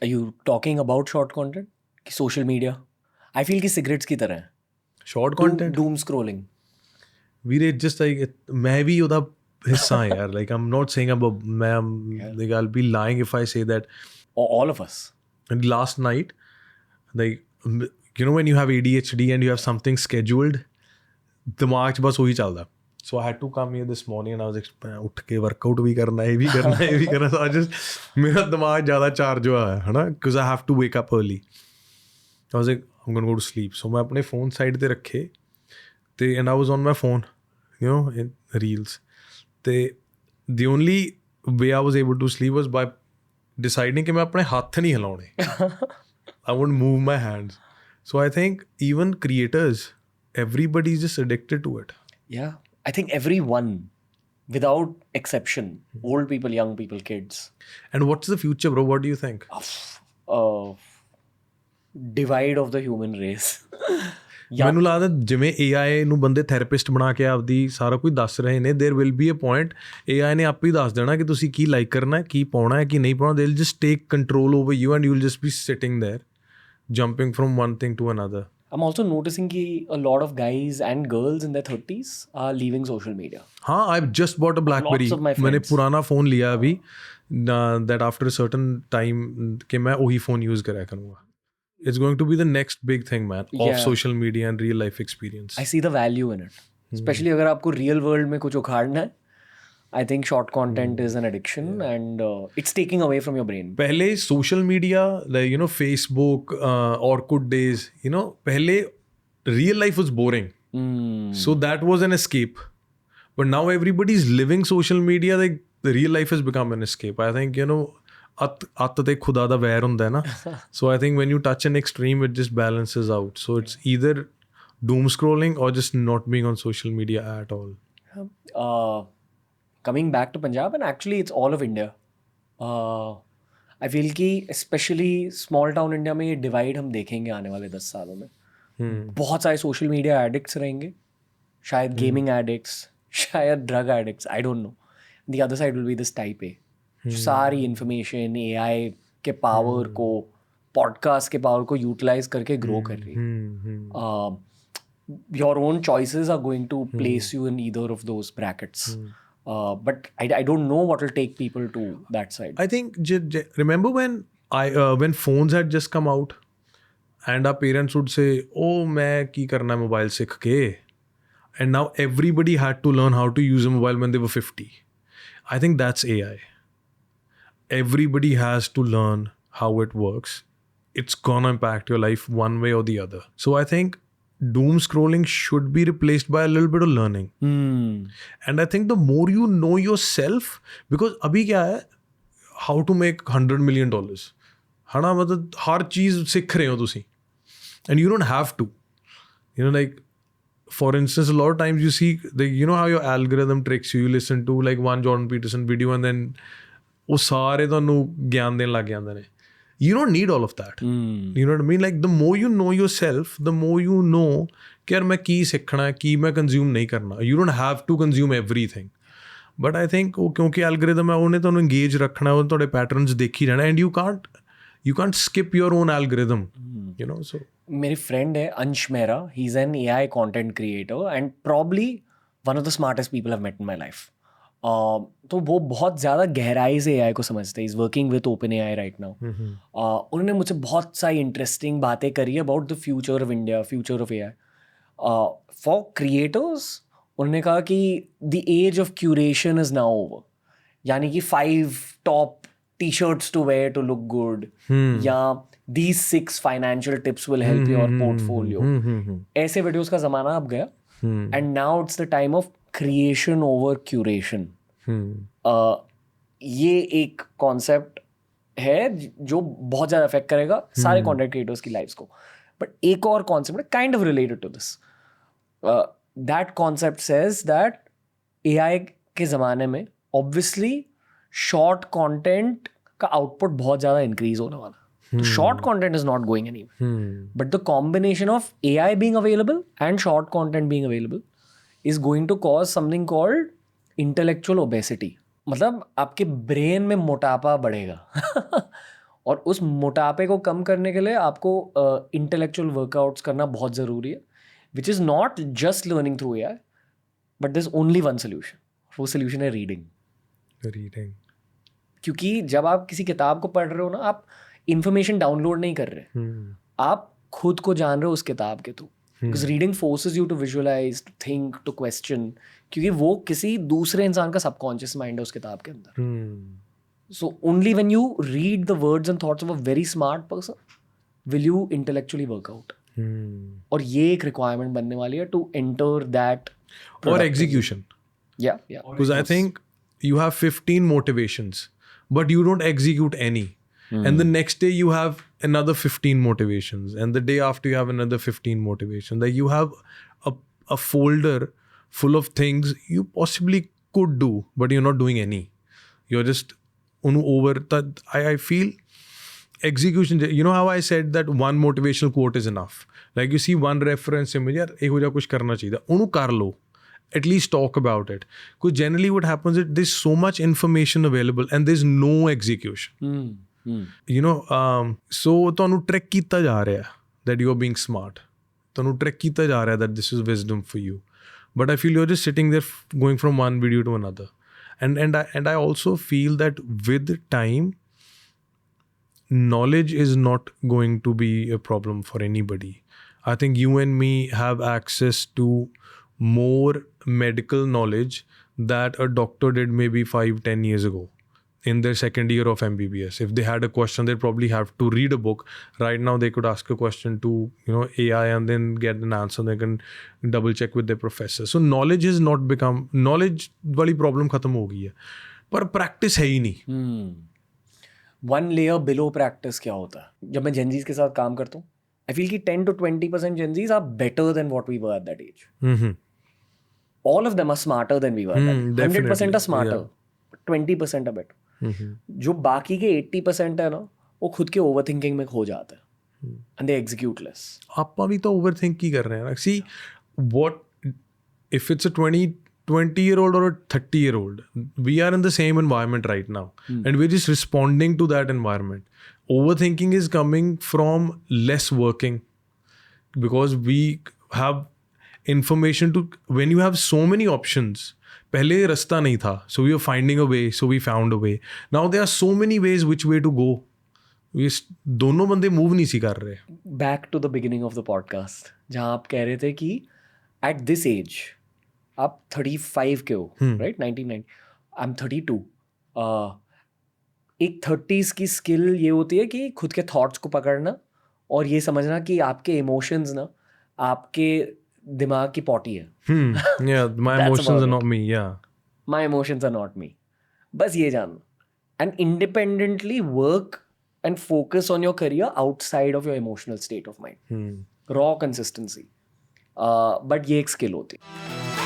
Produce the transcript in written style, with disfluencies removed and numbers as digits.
Are you talking about short content? कि social media? I feel कि cigarettes की तरह है. Short content Doom scrolling. ਵੀਰੇ ਜਸਟ ਲਾਈਕ ਮੈਂ ਵੀ ਉਹਦਾ ਹਿੱਸਾ ਹਾਂ ਯਾਰ ਲਾਈਕ ਆਮ ਨਾਟ ਸੇਇੰਗ ਮੈਂ like I'll be lying if I say that Or all of us. last night like you know when you have ADHD and you have something scheduled ਦਿਮਾਗ 'ਚ ਬਸ ਉਹੀ ਚੱਲਦਾ so I had to come here this morning and I was ਉੱਠ ਕੇ workout ਵੀ ਕਰਨਾ ਇਹ ਵੀ ਕਰਨਾ ਇਹ ਵੀ ਕਰਨਾ so I just ਮੇਰਾ ਦਿਮਾਗ ਜ਼ਿਆਦਾ ਚਾਰਜ ਹੋਇਆ ਹੈ ਹਨਾ because I have to wake up early I was like I'm gonna go to sleep so ਮੈਂ ਆਪਣੇ ਫੋਨ ਸਾਈਡ ਤੇ ਰੱਖੇ ਤੇ and I was on my phone you know in reels ਤੇ the only way I was able to sleep was by deciding ਕਿ ਮੈਂ ਆਪਣੇ ਹੱਥ ਨਹੀਂ ਹਿਲਾਉਣੇ I won't move my hands so I think even creators everybody is just addicted to it Yeah. I think everyone, without exception, old people, young people, kids. and what's the future bro what do you think Divide of the human race. ਮੈਨੂੰ ਲੱਗਦਾ ਜਿਵੇਂ AI ਨੂੰ ਬੰਦੇ therapist ਬਣਾ ਕੇ ਆਪਦੀ ਸਾਰਾ ਕੁਝ ਦੱਸ ਰਹੇ ਨੇ there will be a point AI ਨੇ ਆਪੇ ਹੀ ਦੱਸ ਦੇਣਾ ਕਿ ਤੁਸੀਂ ਕੀ ਲਾਈਕ ਕਰਨਾ ਹੈ ਕੀ ਪਾਉਣਾ ਹੈ ਕੀ ਨਹੀਂ ਪਾਉਣਾ they'll just take control over you and you'll just be sitting there jumping from one thing to another I'm also noticing that a lot of guys and girls in their 30s are leaving social media. हाँ I've just bought a BlackBerry Lots of my मैंने friends. पुराना phone लिया अभी that after a certain time कि मैं वही phone use करा करूँगा it's going to be the next big thing man of Yeah. social media and real life experience I see the value in it. Especially अगर आपको real world में कुछ उखाड़ना है, I think short content is an addiction and it's taking away from your brain. पहले social media like you know Facebook Orkut days you know पहले real life was boring so that was an escape but now everybody is living social media like the real life has become an escape I think you know ਅੱਤ ਤੇ ਖੁਦਾ ਦਾ ਵੈਰ ਹੁੰਦਾ ਹੈ ਨਾ so I think when you touch an extreme it just balances out so it's either doom scrolling or just not being on social media at all Coming back to Punjab and actually it's all of India. I feel कि especially small town India में ये divide हम देखेंगे आने वाले 10 सालों में. बहुत सारे social media addicts रहेंगे, शायद gaming addicts, शायद drug addicts, I don't know. The other side will be this type A. सारी information AI के power को, podcast के power को utilize करके grow कर रही है. Your own choices are going to place you in either of those brackets. But I don't know what will take people to that side. I think remember when phones had just come out and our parents would say oh मैं की करना है mobile सीख के and now everybody had to learn how to use a mobile when they were 50 I think that's AI everybody has to learn how it works it's gonna impact your life one way or the other so I think doom scrolling should be replaced by a little bit of learning and I think the more you know yourself because abhi kya hai how to make $100 million hana matlab har cheez sikh rahe ho tusi and you don't have to you know like for instance a lot of times you see you know how your algorithm tricks you listen to like one Jordan Peterson video and then ਉਹ ਸਾਰੇ ਤੁਹਾਨੂੰ ਗਿਆਨ ਦੇਣ ਲੱਗ ਜਾਂਦੇ ਨੇ you don't need all of that you know what I mean like the more you know yourself the more you know ਕਿ ਯਾਰ ਮੈਂ ਕੀ ਸਿੱਖਣਾ ਕੀ ਮੈਂ ਕੰਜ਼ਿਊਮ ਨਹੀਂ ਕਰਨਾ you don't have to consume everything but I think ਉਹ ਕਿਉਂਕਿ algorithm ਹੈ ਉਹਨੇ ਤੁਹਾਨੂੰ ਇੰਗੇਜ ਰੱਖਣਾ ਉਹ ਤੁਹਾਡੇ ਪੈਟਰਨਸ ਦੇਖੀ ਰਹਿਣਾ and you can't skip your own algorithm you know so मेरी फ्रेंड है अंश Mehra he's an AI content creator and probably one of the smartest people I've met in my life. तो वो बहुत ज़्यादा गहराई से AI को समझते हैं. Is working with OpenAI right now. उन्होंने मुझसे बहुत सारी इंटरेस्टिंग बातें करी about the future of India, future of AI. For creators उन्होंने कहा कि the age of curation is now over. यानी कि 5 top T-shirts to wear to look good या these 6 financial tips will help your portfolio. ऐसे videos का ज़माना अब गया and now it's the time of creation over curation. ये एक कॉन्सेप्ट है जो बहुत ज़्यादा अफेक्ट करेगा सारे कंटेंट क्रिएटर्स की लाइफ्स को. बट एक और कॉन्सेप्ट है kind of related to this. That concept says that AI के ज़माने में ऑब्वियसली शॉर्ट कंटेंट का आउटपुट बहुत ज़्यादा इंक्रीज होने वाला. Short content is not going anywhere. But the combination of AI being available and short content being available is going to cause something called intellectual obesity. मतलब आपके brain में मोटापा बढ़ेगा और उस मोटापे को कम करने के लिए आपको इंटेलेक्चुअल वर्कआउट्स करना बहुत ज़रूरी है, which is not just learning through AI, but this only one solution. वो सोल्यूशन है रीडिंग. रीडिंग. क्योंकि जब आप किसी किताब को पढ़ रहे हो ना, आप इंफॉर्मेशन डाउनलोड नहीं कर रहे, आप खुद को जान रहे हो उस किताब के थ्रू. Because reading forces you to visualise, to think, to question, क्योंकि वो किसी दूसरे इंसान का सबकॉन्शियस माइंड है उस किताब के अंदर. So only when you read the words and thoughts of a very smart person will you intellectually work out. और ये एक requirement बनने वाली है to enter that. Or execution. Yeah. Because I think you have 15 motivations, but you don't execute any. And the next day you have another 15 motivations. And the day after you have another 15 motivations. Like you have a folder full of things you possibly could do, but you're not doing any. You're just over that. I feel execution, you know how I said that one motivational quote is enough. Like you see one reference image, यार एहो जा कुछ करना चाहिए, उन्हें कर लो, at least talk about it. Because generally what happens is there's so much information available and there's no execution. You know, so ਤੁਹਾਨੂੰ track ਕੀਤਾ जा रहा है that you are being smart, ਤੁਹਾਨੂੰ ट्रैक ਕੀਤਾ जा रहा है that this is wisdom for you, but I feel you're just sitting there going from one video to another. And I also feel that with time, knowledge is not going to be a problem for anybody. I think you and me have access to more medical knowledge that a doctor did maybe 5-10 years ago in their second year of MBBS. If they had a question, they'd probably have to read a book. Right now, they could ask a question to AI and then get an answer. They can double check with their professor. So knowledge has not become, knowledge वाली problem खत्म हो गई है, पर practice है ही नहीं. One layer below practice क्या होता है? जब मैं जेनजीज के साथ काम करता हूँ, I feel कि 10 to 20% Gen Zs are better than what we were at that age. All of them are smarter than we were. 100% are smarter, 20% are better. जो बाकी के 80% है ना, वो खुद के ओवरथिंकिंग में खो जाते हैं and they execute less. आप भी तो ओवरथिंक ही कर रहे हैं. See, what if it's a 20-year-old or a 30-year-old? We are in the same environment right now, and we're just responding to that environment. Overthinking is coming from less working, because we have information to, when you have so many options. पहले रास्ता नहीं था, so we were finding a way, so we found a way. Now there are so many ways which way to go. दोनों बंदे move नहीं सी कर रहे. Back to the beginning of the podcast, जहाँ आप कह रहे थे कि at this age आप 35 के हो, right? 1990, I'm 32. एक 30s की स्किल ये होती है कि खुद के थॉट्स को पकड़ना और ये समझना कि आपके इमोशंस ना आपके दिमाग की पॉटी है. Yeah, my emotions are not me. Yeah, my emotions are not me. बस ये जानना. And independently work and focus on your career outside of your emotional state of mind. Raw consistency. But ये एक skill होती है.